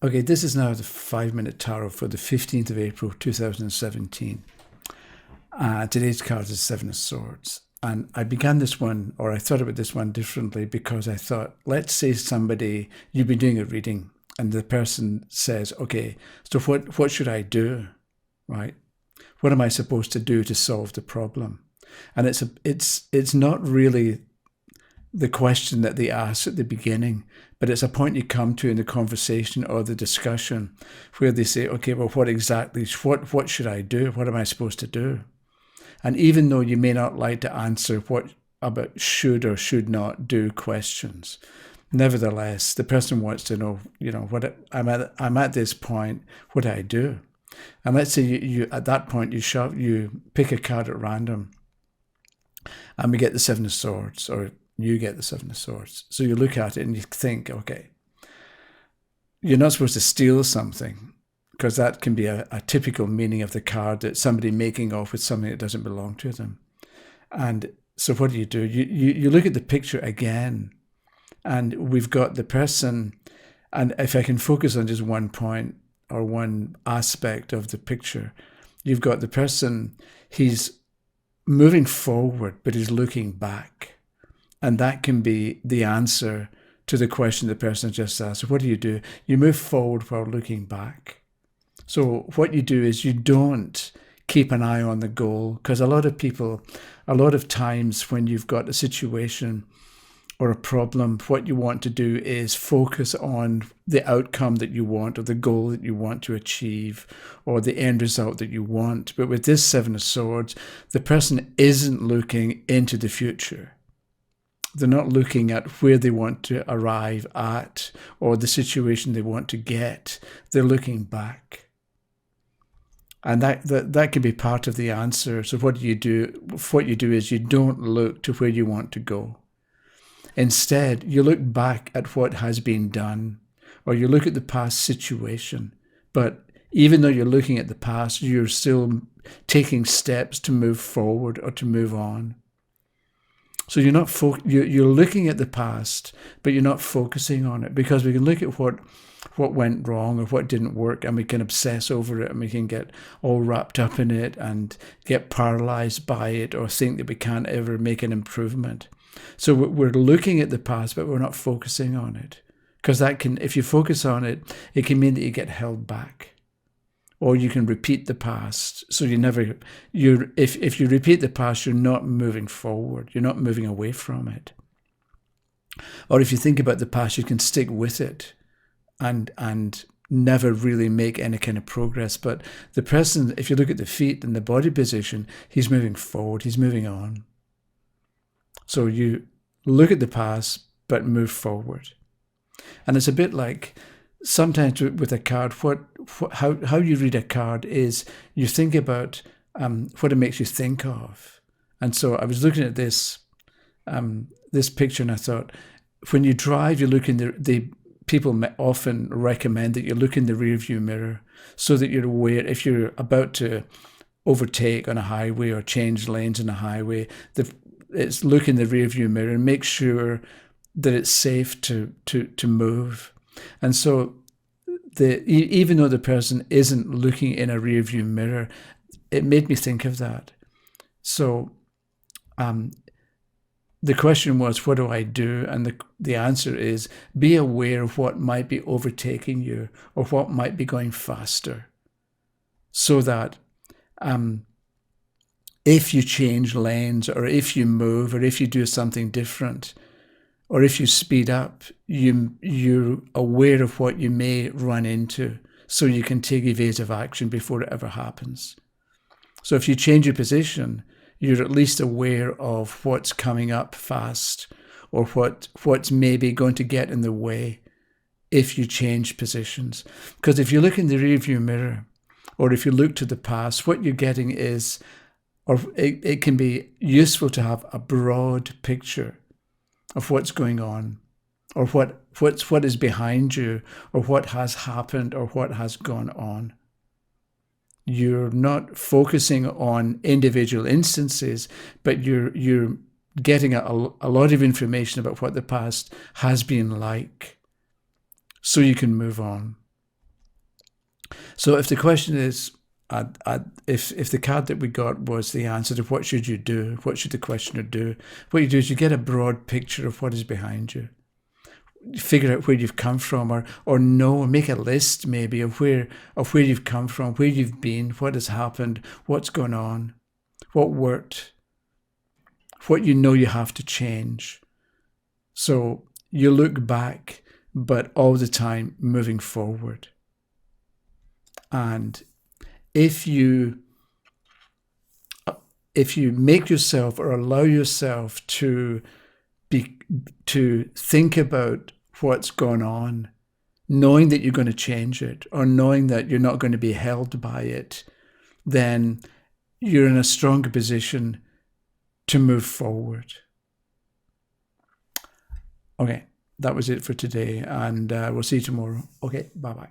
Okay, this is now the 5-minute tarot for the 15th of April 2017. Today's card is Seven of Swords. And I began this one, or I thought about this one differently, because I thought, let's say somebody, you've been doing a reading, and the person says, okay, so what should I do, right? What am I supposed to do to solve the problem? And it's not really the question that they ask at the beginning, but it's a point you come to in the conversation or the discussion where they say, okay, well, what should I do? What am I supposed to do? And even though you may not like to answer what about should or should not do questions, nevertheless, the person wants to know, what I'm at this point, what do I do? And let's say you at that point you pick a card at random, and we get the Seven of Swords, or you get the Seven of Swords. So you look at it and you think, okay, you're not supposed to steal something, because that can be a typical meaning of the card, that somebody making off with something that doesn't belong to them. And so what do? You look at the picture again, and we've got the person, and if I can focus on just one point or one aspect of the picture, you've got the person, he's moving forward, but he's looking back. And that can be the answer to the question the person just asked. So what do? You move forward while looking back. So what you do is you don't keep an eye on the goal, because a lot of times when you've got a situation or a problem, what you want to do is focus on the outcome that you want, or the goal that you want to achieve, or the end result that you want. But with this Seven of Swords, the person isn't looking into the future. They're not looking at where they want to arrive at or the situation they want to get. They're looking back. And that can be part of the answer. So what you do is you don't look to where you want to go. Instead, you look back at what has been done, or you look at the past situation. But even though you're looking at the past, you're still taking steps to move forward or to move on. So you're looking at the past, but you're not focusing on it, because we can look at what went wrong or what didn't work, and we can obsess over it, and we can get all wrapped up in it and get paralyzed by it, or think that we can't ever make an improvement. So we're looking at the past, but we're not focusing on it, because if you focus on it, it can mean that you get held back. Or you can repeat the past. So if you repeat the past, you're not moving forward. You're not moving away from it. Or if you think about the past, you can stick with it and never really make any kind of progress. But the person, if you look at the feet and the body position, he's moving forward. He's moving on. So you look at the past, but move forward. And it's a bit like, sometimes with a card, how you read a card is you think about what it makes you think of. And so I was looking at this picture, and I thought, when you drive, you look in the people often recommend that you look in the rear view mirror, so that you're aware if you're about to overtake on a highway or change lanes on a highway. It's look in the rear view mirror and make sure that it's safe to move. And so even though the person isn't looking in a rear view mirror, it made me think of that. So the question was, what do I do? And the answer is, be aware of what might be overtaking you, or what might be going faster, so that if you change lanes, or if you move, or if you do something different, or if you speed up, you're aware of what you may run into, so you can take evasive action before it ever happens. So if you change your position, you're at least aware of what's coming up fast, or what's maybe going to get in the way if you change positions. Because if you look in the rearview mirror, or if you look to the past, what you're getting is, or it can be useful to have a broad picture of what's going on, or what is behind you, or what has happened, or what has gone on. You're not focusing on individual instances, but you're getting a lot of information about what the past has been like, so you can move on. So if the question is, if the card that we got was the answer to what should you do, what should the questioner do, what you do is you get a broad picture of what is behind you. Figure out where you've come from, or make a list maybe of where you've come from, where you've been, what has happened, what's gone on, what worked, what you know you have to change. So you look back, but all the time moving forward. And if you make yourself or allow yourself to think about what's gone on, knowing that you're going to change it, or knowing that you're not going to be held by it, then you're in a stronger position to move forward. Okay, that was it for today, and we'll see you tomorrow. Okay, bye-bye.